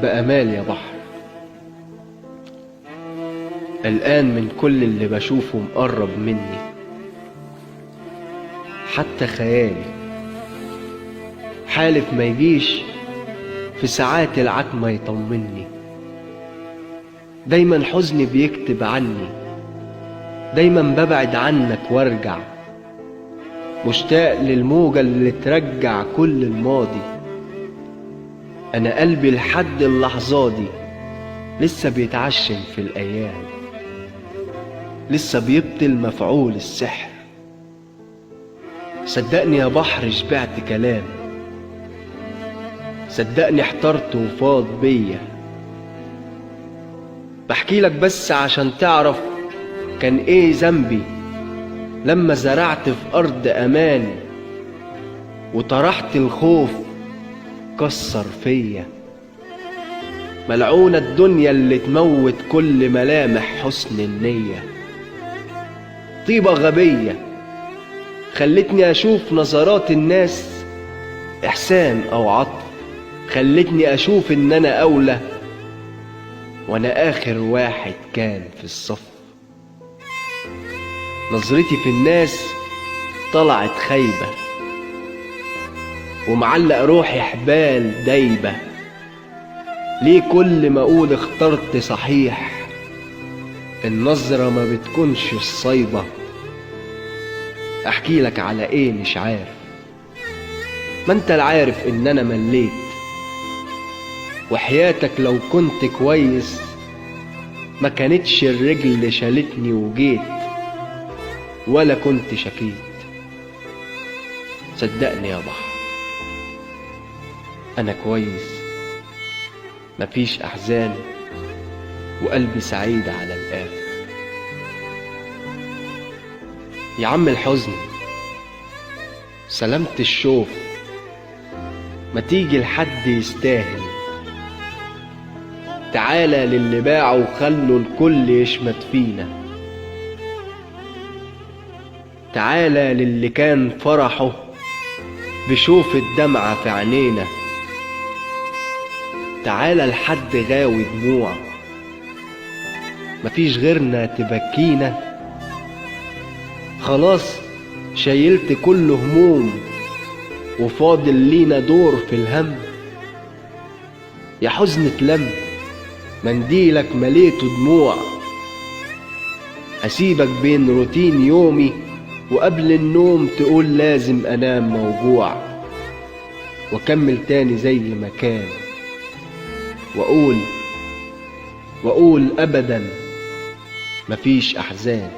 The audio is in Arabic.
بأمال يا بحر، قلقان من كل اللي بشوفه مقرب مني، حتى خيالي حالف ما يجيش في ساعات العتمة يطمني. دايما حزني بيكتب عني، دايما ببعد عنك وارجع، مشتاق للموجة اللي ترجع كل الماضي. أنا قلبي لحد اللحظة دي لسه بيتعشم في الأيام، لسه بيبطل مفعول السحر. صدقني يا بحر شبعت كلام، صدقني احترت وفاض بيا. بحكي لك بس عشان تعرف كان ايه ذنبي لما زرعت في أرض أماني وطرحت الخوف كسر فيا. ملعونة الدنيا اللي تموت كل ملامح حسن النية. طيبة غبية خلتني أشوف نظرات الناس إحسان أو عطف، خلتني أشوف إن أنا أولى وأنا آخر واحد كان في الصف. نظرتي في الناس طلعت خايبة ومعلق روحي حبال دايبة. ليه كل ما أقول اخترت صحيح النظرة ما بتكونش الصيبة؟ أحكي لك على إيه مش عارف، ما أنت العارف إن أنا مليت. وحياتك لو كنت كويس ما كانتش الرجل شالتني وجيت، ولا كنت شكيت. صدقني يا بحر أنا كويس، مفيش أحزان وقلبي سعيد على الآخر. يا عم الحزن سلامة الشوف، ما تيجي لحد يستاهل. تعالى للي باعوا وخلوا الكل يشمت فينا، تعالى للي كان فرحه بشوف الدمعة في عينينا. تعالى لحد غاوي دموع مفيش غيرنا تبكينا. خلاص شايلت كل هموم وفاضل لينا دور في الهم. يا حزن اتلم منديلك مليته دموع، أسيبك بين روتين يومي وقبل النوم تقول لازم أنام موجوع، وأكمل تاني زي ما كان وأقول أبدا مفيش أحزان.